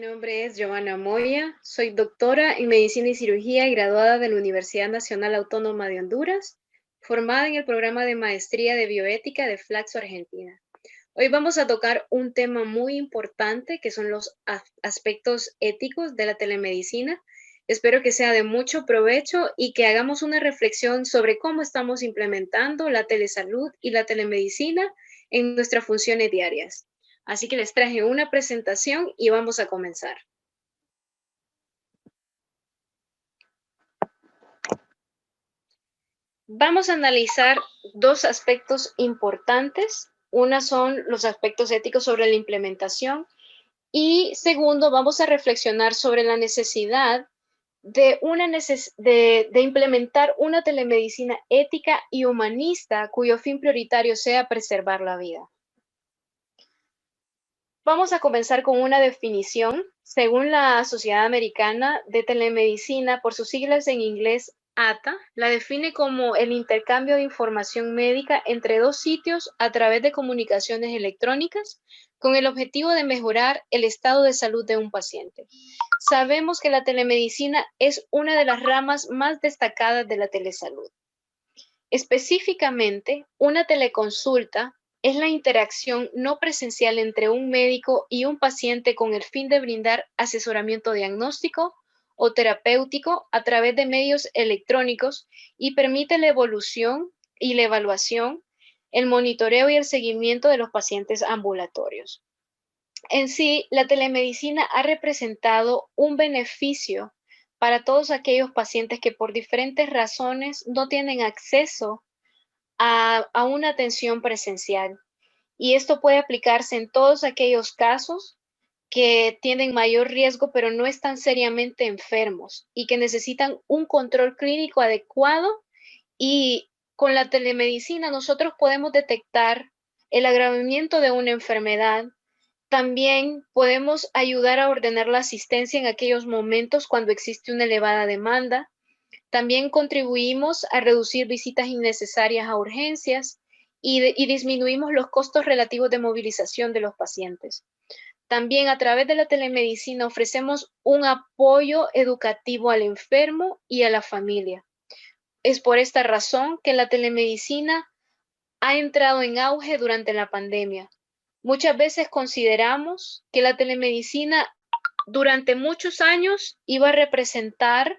Nombre es Giovanna Moya, soy doctora en Medicina y Cirugía y graduada de la Universidad Nacional Autónoma de Honduras, formada en el programa de Maestría de Bioética de Flaxo, Argentina. Hoy vamos a tocar un tema muy importante que son los aspectos éticos de la telemedicina. Espero que sea de mucho provecho y que hagamos una reflexión sobre cómo estamos implementando la telesalud y la telemedicina en nuestras funciones diarias. Así que les traje una presentación y vamos a comenzar. Vamos a analizar dos aspectos importantes. Una son los aspectos éticos sobre la implementación y segundo, vamos a reflexionar sobre la necesidad de implementar una telemedicina ética y humanista cuyo fin prioritario sea preservar la vida. Vamos a comenzar con una definición. Según la Sociedad Americana de Telemedicina, por sus siglas en inglés ATA, la define como el intercambio de información médica entre dos sitios a través de comunicaciones electrónicas con el objetivo de mejorar el estado de salud de un paciente. Sabemos que la telemedicina es una de las ramas más destacadas de la telesalud. Específicamente, una teleconsulta es la interacción no presencial entre un médico y un paciente con el fin de brindar asesoramiento diagnóstico o terapéutico a través de medios electrónicos y permite la evolución y la evaluación, el monitoreo y el seguimiento de los pacientes ambulatorios. En sí, la telemedicina ha representado un beneficio para todos aquellos pacientes que por diferentes razones no tienen acceso a una atención presencial. Y esto puede aplicarse en todos aquellos casos que tienen mayor riesgo, pero no están seriamente enfermos y que necesitan un control clínico adecuado. Y con la telemedicina nosotros podemos detectar el agravamiento de una enfermedad. También podemos ayudar a ordenar la asistencia en aquellos momentos cuando existe una elevada demanda. También contribuimos a reducir visitas innecesarias a urgencias y disminuimos los costos relativos de movilización de los pacientes. También a través de la telemedicina ofrecemos un apoyo educativo al enfermo y a la familia. Es por esta razón que la telemedicina ha entrado en auge durante la pandemia. Muchas veces consideramos que la telemedicina durante muchos años iba a representar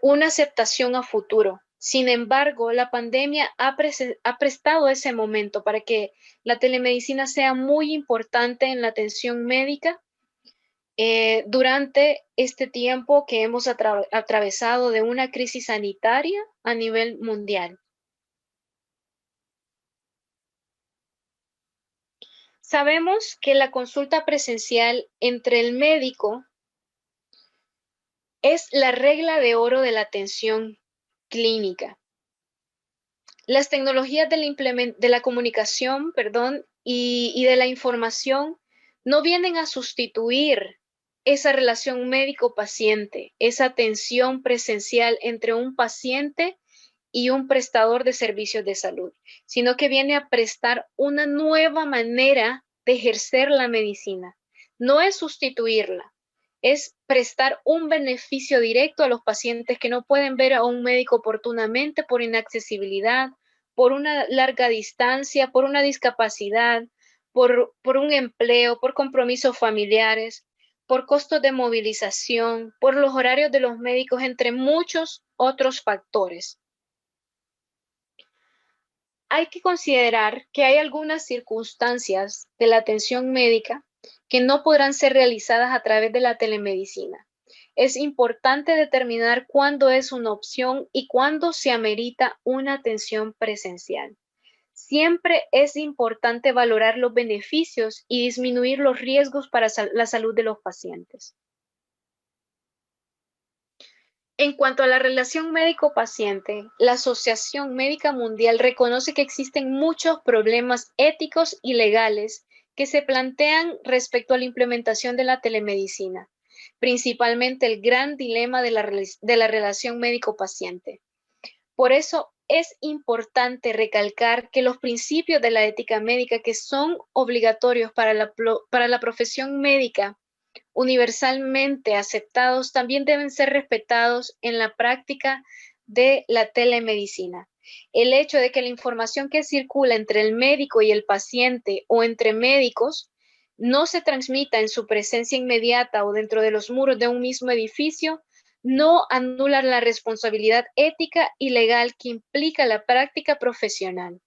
una aceptación a futuro. Sin embargo, la pandemia ha prestado ese momento para que la telemedicina sea muy importante en la atención médica durante este tiempo que hemos atravesado de una crisis sanitaria a nivel mundial. Sabemos que la consulta presencial entre el médico es la regla de oro de la atención clínica. Las tecnologías de la comunicación, perdón, y de la información no vienen a sustituir esa relación médico-paciente, esa atención presencial entre un paciente y un prestador de servicios de salud, sino que viene a prestar una nueva manera de ejercer la medicina. No es sustituirla, es prestar un beneficio directo a los pacientes que no pueden ver a un médico oportunamente por inaccesibilidad, por una larga distancia, por una discapacidad, por un empleo, por compromisos familiares, por costos de movilización, por los horarios de los médicos, entre muchos otros factores. Hay que considerar que hay algunas circunstancias de la atención médica que no podrán ser realizadas a través de la telemedicina. Es importante determinar cuándo es una opción y cuándo se amerita una atención presencial. Siempre es importante valorar los beneficios y disminuir los riesgos para la salud de los pacientes. En cuanto a la relación médico-paciente, la Asociación Médica Mundial reconoce que existen muchos problemas éticos y legales que se plantean respecto a la implementación de la telemedicina, principalmente el gran dilema de la relación médico-paciente. Por eso es importante recalcar que los principios de la ética médica que son obligatorios para la profesión médica universalmente aceptados también deben ser respetados en la práctica de la telemedicina. El hecho de que la información que circula entre el médico y el paciente o entre médicos no se transmita en su presencia inmediata o dentro de los muros de un mismo edificio no anula la responsabilidad ética y legal que implica la práctica profesional.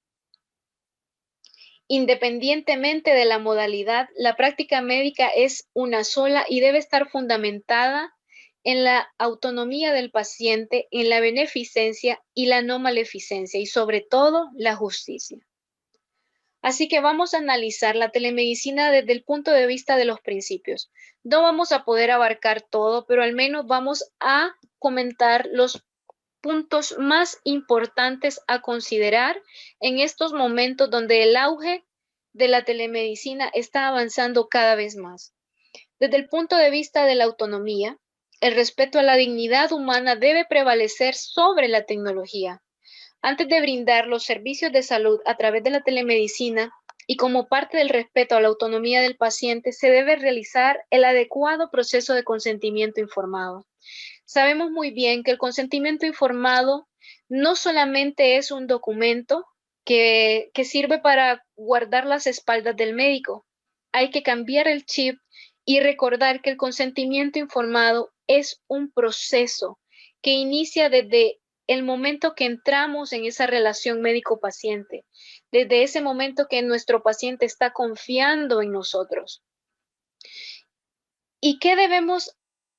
Independientemente de la modalidad, la práctica médica es una sola y debe estar fundamentada en la autonomía del paciente, en la beneficencia y la no maleficencia y sobre todo la justicia. Así que vamos a analizar la telemedicina desde el punto de vista de los principios. No vamos a poder abarcar todo, pero al menos vamos a comentar los puntos más importantes a considerar en estos momentos donde el auge de la telemedicina está avanzando cada vez más. Desde el punto de vista de la autonomía, el respeto a la dignidad humana debe prevalecer sobre la tecnología. Antes de brindar los servicios de salud a través de la telemedicina y como parte del respeto a la autonomía del paciente, se debe realizar el adecuado proceso de consentimiento informado. Sabemos muy bien que el consentimiento informado no solamente es un documento que sirve para guardar las espaldas del médico. Hay que cambiar el chip y recordar que el consentimiento informado es un proceso que inicia desde el momento que entramos en esa relación médico-paciente, desde ese momento que nuestro paciente está confiando en nosotros. ¿Y qué debemos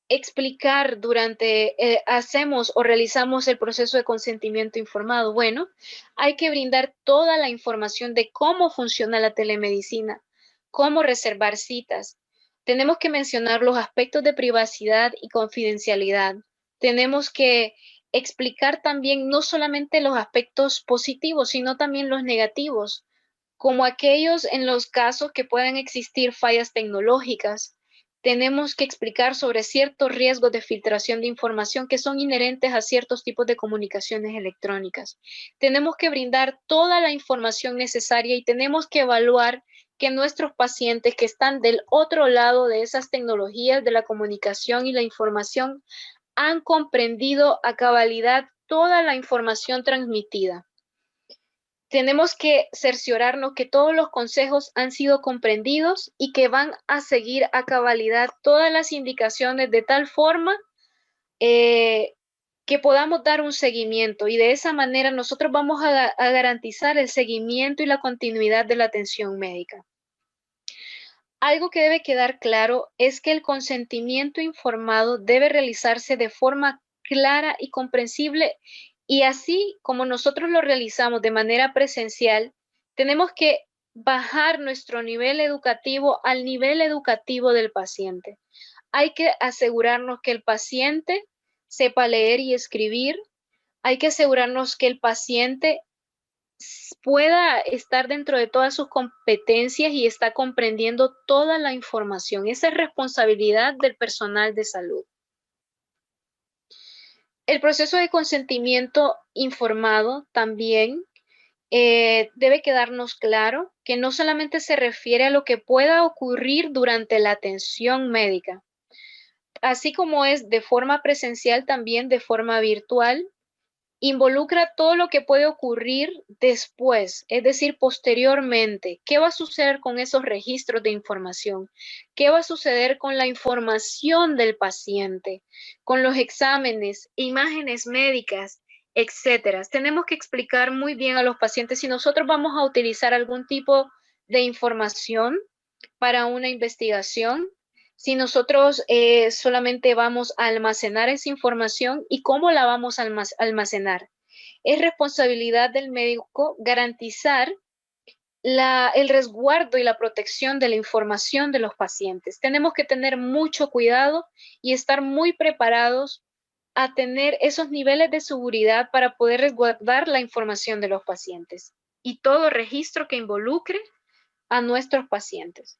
explicar durante hacemos o realizamos el proceso de consentimiento informado? Bueno, hay que brindar toda la información de cómo funciona la telemedicina, cómo reservar citas. Tenemos que mencionar los aspectos de privacidad y confidencialidad. Tenemos que explicar también no solamente los aspectos positivos, sino también los negativos, como aquellos en los casos que puedan existir fallas tecnológicas. Tenemos que explicar sobre ciertos riesgos de filtración de información que son inherentes a ciertos tipos de comunicaciones electrónicas. Tenemos que brindar toda la información necesaria y tenemos que evaluar que nuestros pacientes que están del otro lado de esas tecnologías de la comunicación y la información han comprendido a cabalidad toda la información transmitida. Tenemos que cerciorarnos que todos los consejos han sido comprendidos y que van a seguir a cabalidad todas las indicaciones de tal forma que podamos dar un seguimiento y de esa manera nosotros vamos a garantizar el seguimiento y la continuidad de la atención médica. Algo que debe quedar claro es que el consentimiento informado debe realizarse de forma clara y comprensible y así como nosotros lo realizamos de manera presencial, tenemos que bajar nuestro nivel educativo al nivel educativo del paciente. Hay que asegurarnos que el paciente sepa leer y escribir. Hay que asegurarnos que el paciente pueda estar dentro de todas sus competencias y está comprendiendo toda la información. Esa es responsabilidad del personal de salud. El proceso de consentimiento informado también debe quedarnos claro que no solamente se refiere a lo que pueda ocurrir durante la atención médica, así como es de forma presencial, también de forma virtual. Involucra todo lo que puede ocurrir después, es decir, posteriormente. ¿Qué va a suceder con esos registros de información? ¿Qué va a suceder con la información del paciente, con los exámenes, imágenes médicas, etcétera? Tenemos que explicar muy bien a los pacientes si nosotros vamos a utilizar algún tipo de información para una investigación, si nosotros solamente vamos a almacenar esa información y cómo la vamos a almacenar. Es responsabilidad del médico garantizar el resguardo y la protección de la información de los pacientes. Tenemos que tener mucho cuidado y estar muy preparados a tener esos niveles de seguridad para poder resguardar la información de los pacientes y todo registro que involucre a nuestros pacientes.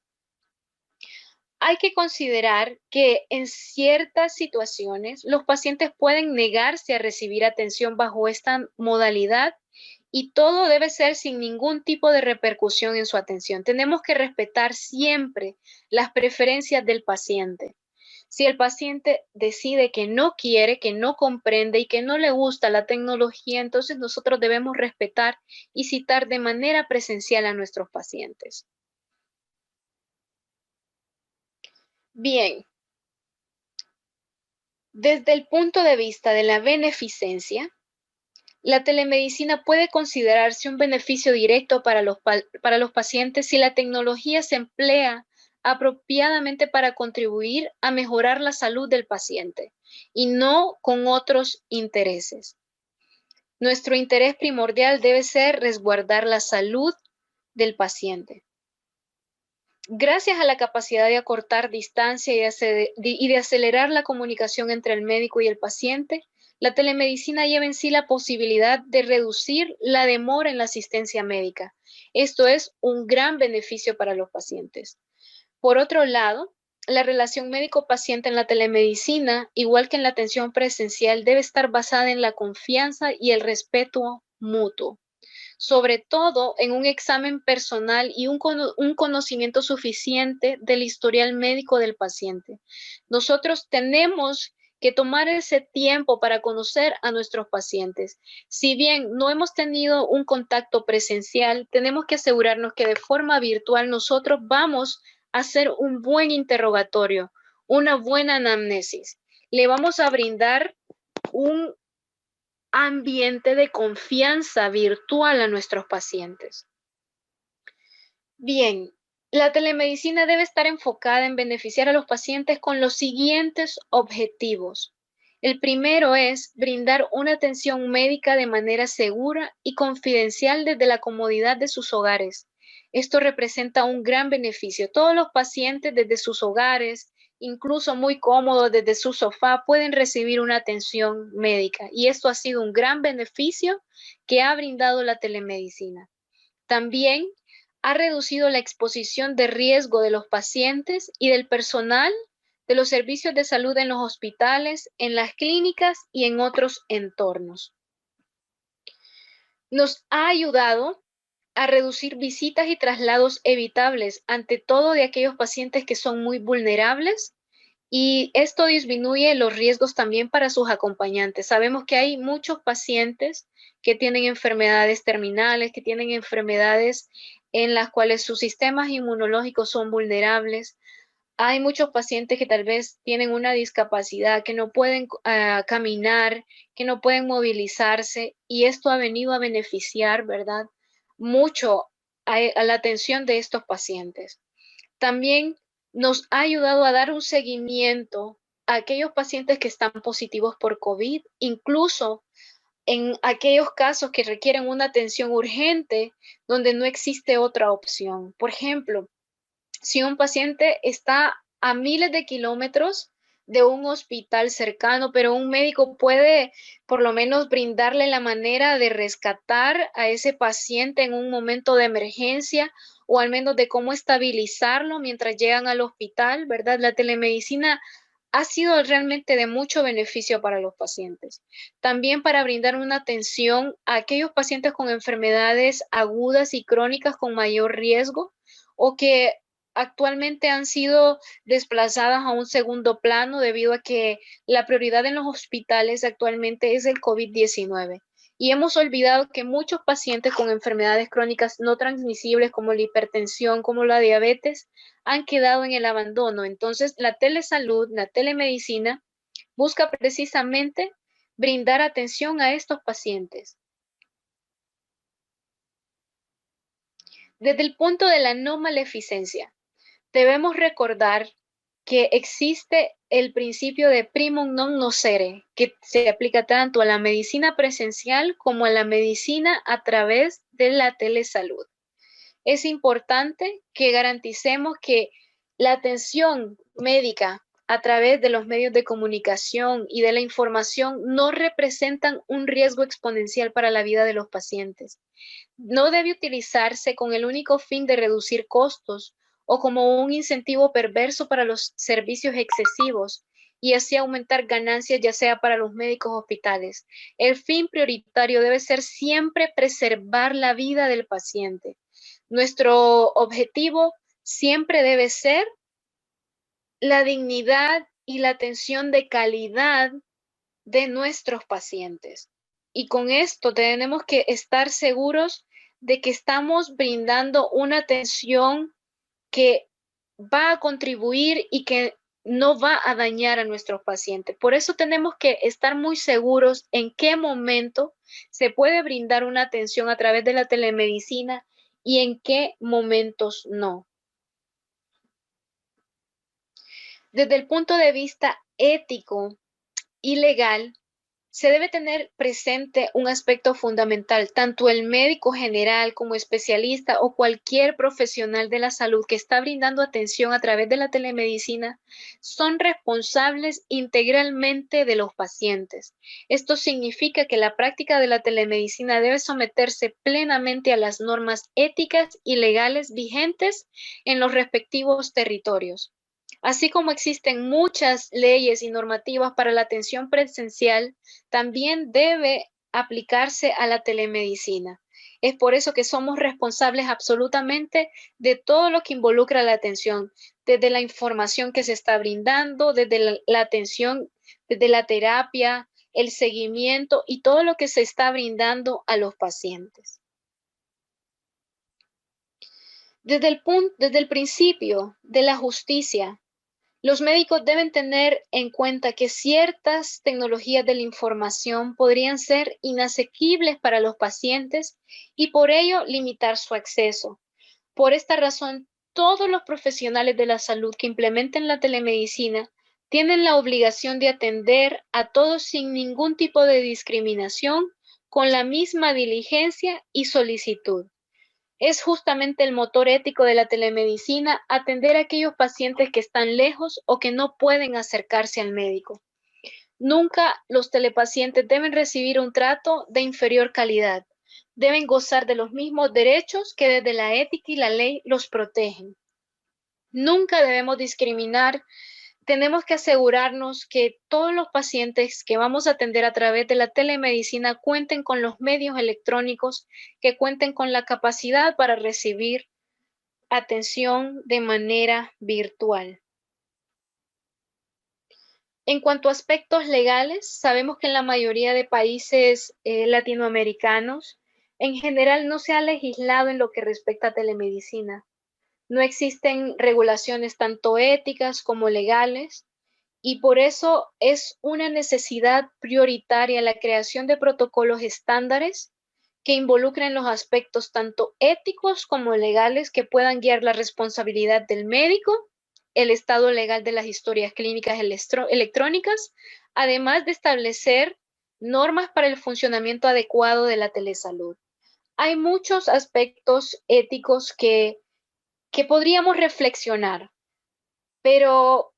Hay que considerar que en ciertas situaciones los pacientes pueden negarse a recibir atención bajo esta modalidad y todo debe ser sin ningún tipo de repercusión en su atención. Tenemos que respetar siempre las preferencias del paciente. Si el paciente decide que no quiere, que no comprende y que no le gusta la tecnología, entonces nosotros debemos respetar y citar de manera presencial a nuestros pacientes. Bien, desde el punto de vista de la beneficencia, la telemedicina puede considerarse un beneficio directo para los pacientes si la tecnología se emplea apropiadamente para contribuir a mejorar la salud del paciente y no con otros intereses. Nuestro interés primordial debe ser resguardar la salud del paciente. Gracias a la capacidad de acortar distancia y de acelerar la comunicación entre el médico y el paciente, la telemedicina lleva en sí la posibilidad de reducir la demora en la asistencia médica. Esto es un gran beneficio para los pacientes. Por otro lado, la relación médico-paciente en la telemedicina, igual que en la atención presencial, debe estar basada en la confianza y el respeto mutuo, sobre todo en un examen personal y un conocimiento suficiente del historial médico del paciente. Nosotros tenemos que tomar ese tiempo para conocer a nuestros pacientes. Si bien no hemos tenido un contacto presencial, tenemos que asegurarnos que de forma virtual nosotros vamos a hacer un buen interrogatorio, una buena anamnesis. Le vamos a brindar un ambiente de confianza virtual a nuestros pacientes. Bien, la telemedicina debe estar enfocada en beneficiar a los pacientes con los siguientes objetivos. El primero es brindar una atención médica de manera segura y confidencial desde la comodidad de sus hogares. Esto representa un gran beneficio. Todos los pacientes desde sus hogares, incluso muy cómodos desde su sofá, pueden recibir una atención médica y esto ha sido un gran beneficio que ha brindado la telemedicina. También ha reducido la exposición de riesgo de los pacientes y del personal de los servicios de salud en los hospitales, en las clínicas y en otros entornos. Nos ha ayudado a reducir visitas y traslados evitables, ante todo de aquellos pacientes que son muy vulnerables, y esto disminuye los riesgos también para sus acompañantes. Sabemos que hay muchos pacientes que tienen enfermedades terminales, que tienen enfermedades en las cuales sus sistemas inmunológicos son vulnerables. Hay muchos pacientes que tal vez tienen una discapacidad, que no pueden caminar, que no pueden movilizarse, y esto ha venido a beneficiar, ¿verdad? Mucho a la atención de estos pacientes. También nos ha ayudado a dar un seguimiento a aquellos pacientes que están positivos por COVID, incluso en aquellos casos que requieren una atención urgente donde no existe otra opción. Por ejemplo, si un paciente está a miles de kilómetros de un hospital cercano, pero un médico puede por lo menos brindarle la manera de rescatar a ese paciente en un momento de emergencia o al menos de cómo estabilizarlo mientras llegan al hospital, ¿verdad? La telemedicina ha sido realmente de mucho beneficio para los pacientes. También para brindar una atención a aquellos pacientes con enfermedades agudas y crónicas con mayor riesgo o que actualmente han sido desplazadas a un segundo plano debido a que la prioridad en los hospitales actualmente es el COVID-19. Y hemos olvidado que muchos pacientes con enfermedades crónicas no transmisibles como la hipertensión, como la diabetes, han quedado en el abandono. Entonces, la telesalud, la telemedicina, busca precisamente brindar atención a estos pacientes. Desde el punto de la no maleficencia, debemos recordar que existe el principio de primum non nocere, que se aplica tanto a la medicina presencial como a la medicina a través de la telesalud. Es importante que garanticemos que la atención médica a través de los medios de comunicación y de la información no representan un riesgo exponencial para la vida de los pacientes. No debe utilizarse con el único fin de reducir costos o como un incentivo perverso para los servicios excesivos y así aumentar ganancias, ya sea para los médicos o hospitales. El fin prioritario debe ser siempre preservar la vida del paciente. Nuestro objetivo siempre debe ser la dignidad y la atención de calidad de nuestros pacientes. Y con esto tenemos que estar seguros de que estamos brindando una atención que va a contribuir y que no va a dañar a nuestros pacientes. Por eso tenemos que estar muy seguros en qué momento se puede brindar una atención a través de la telemedicina y en qué momentos no. Desde el punto de vista ético y legal, se debe tener presente un aspecto fundamental. Tanto el médico general como especialista o cualquier profesional de la salud que está brindando atención a través de la telemedicina son responsables integralmente de los pacientes. Esto significa que la práctica de la telemedicina debe someterse plenamente a las normas éticas y legales vigentes en los respectivos territorios. Así como existen muchas leyes y normativas para la atención presencial, también debe aplicarse a la telemedicina. Es por eso que somos responsables absolutamente de todo lo que involucra la atención, desde la información que se está brindando, desde la atención, desde la terapia, el seguimiento y todo lo que se está brindando a los pacientes. Desde el principio de la justicia, los médicos deben tener en cuenta que ciertas tecnologías de la información podrían ser inasequibles para los pacientes y por ello limitar su acceso. Por esta razón, todos los profesionales de la salud que implementen la telemedicina tienen la obligación de atender a todos sin ningún tipo de discriminación, con la misma diligencia y solicitud. Es justamente el motor ético de la telemedicina atender a aquellos pacientes que están lejos o que no pueden acercarse al médico. Nunca los telepacientes deben recibir un trato de inferior calidad. Deben gozar de los mismos derechos que desde la ética y la ley los protegen. Nunca debemos discriminar. Tenemos que asegurarnos que todos los pacientes que vamos a atender a través de la telemedicina cuenten con los medios electrónicos, que cuenten con la capacidad para recibir atención de manera virtual. En cuanto a aspectos legales, sabemos que en la mayoría de países latinoamericanos, en general no se ha legislado en lo que respecta a telemedicina. No existen regulaciones tanto éticas como legales y por eso es una necesidad prioritaria la creación de protocolos estándares que involucren los aspectos tanto éticos como legales que puedan guiar la responsabilidad del médico, el estado legal de las historias clínicas electrónicas, además de establecer normas para el funcionamiento adecuado de la telesalud. Hay muchos aspectos éticos que podríamos reflexionar, pero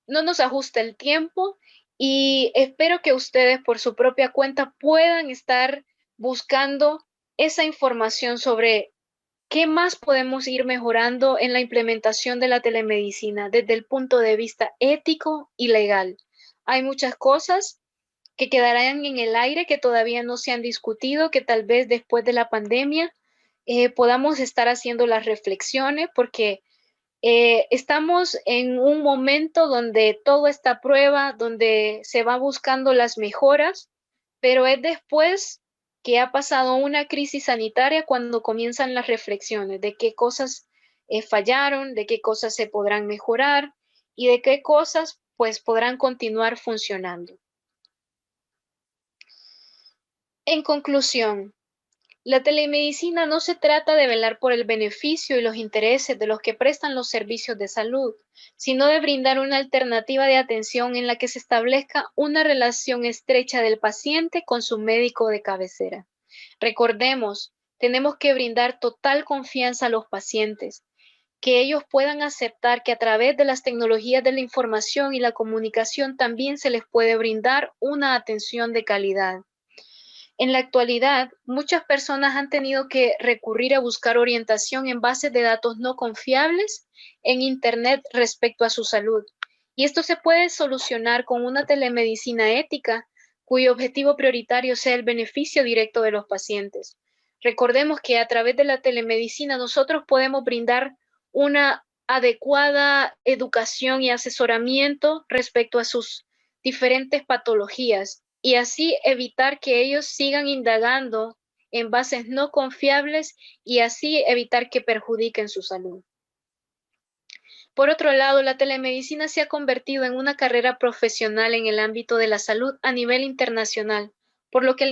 no nos ajusta el tiempo y espero que ustedes por su propia cuenta puedan estar buscando esa información sobre qué más podemos ir mejorando en la implementación de la telemedicina desde el punto de vista ético y legal. Hay muchas cosas que quedarán en el aire que todavía no se han discutido, que tal vez después de la pandemia podamos estar haciendo las reflexiones porque estamos en un momento donde todo está a prueba, donde se va buscando las mejoras, pero es después que ha pasado una crisis sanitaria cuando comienzan las reflexiones de qué cosas fallaron, de qué cosas se podrán mejorar y de qué cosas pues podrán continuar funcionando. En conclusión, la telemedicina no se trata de velar por el beneficio y los intereses de los que prestan los servicios de salud, sino de brindar una alternativa de atención en la que se establezca una relación estrecha del paciente con su médico de cabecera. Recordemos, tenemos que brindar total confianza a los pacientes, que ellos puedan aceptar que a través de las tecnologías de la información y la comunicación también se les puede brindar una atención de calidad. En la actualidad, muchas personas han tenido que recurrir a buscar orientación en bases de datos no confiables en Internet respecto a su salud. Y esto se puede solucionar con una telemedicina ética cuyo objetivo prioritario sea el beneficio directo de los pacientes. Recordemos que a través de la telemedicina nosotros podemos brindar una adecuada educación y asesoramiento respecto a sus diferentes patologías y así evitar que ellos sigan indagando en bases no confiables y así evitar que perjudiquen su salud. Por otro lado, la telemedicina se ha convertido en una carrera profesional en el ámbito de la salud a nivel internacional, por lo que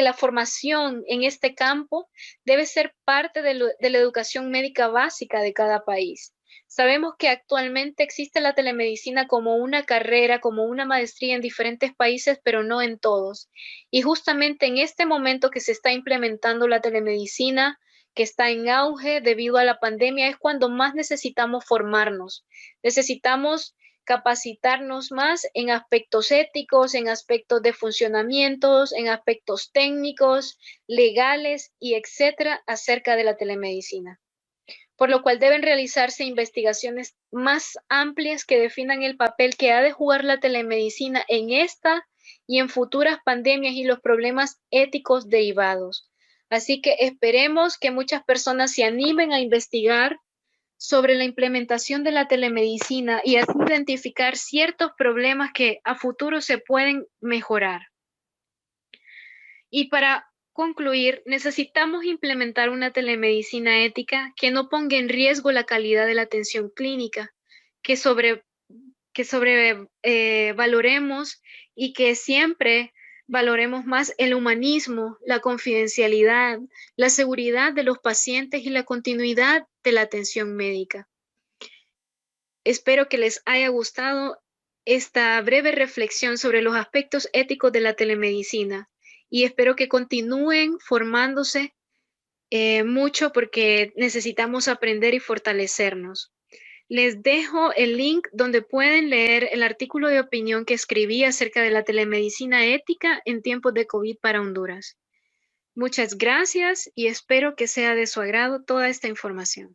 la formación en este campo debe ser parte de la educación médica básica de cada país. Sabemos que actualmente existe la telemedicina como una carrera, como una maestría en diferentes países, pero no en todos. Y justamente en este momento que se está implementando la telemedicina, que está en auge debido a la pandemia, es cuando más necesitamos formarnos. Necesitamos capacitarnos más en aspectos éticos, en aspectos de funcionamientos, en aspectos técnicos, legales y etcétera acerca de la telemedicina. Por lo cual deben realizarse investigaciones más amplias que definan el papel que ha de jugar la telemedicina en esta y en futuras pandemias y los problemas éticos derivados. Así que esperemos que muchas personas se animen a investigar sobre la implementación de la telemedicina y así identificar ciertos problemas que a futuro se pueden mejorar. Y para concluir, necesitamos implementar una telemedicina ética que no ponga en riesgo la calidad de la atención clínica, que valoremos y que siempre valoremos más el humanismo, la confidencialidad, la seguridad de los pacientes y la continuidad de la atención médica. Espero que les haya gustado esta breve reflexión sobre los aspectos éticos de la telemedicina y espero que continúen formándose mucho porque necesitamos aprender y fortalecernos. Les dejo el link donde pueden leer el artículo de opinión que escribí acerca de la telemedicina ética en tiempos de COVID para Honduras. Muchas gracias y espero que sea de su agrado toda esta información.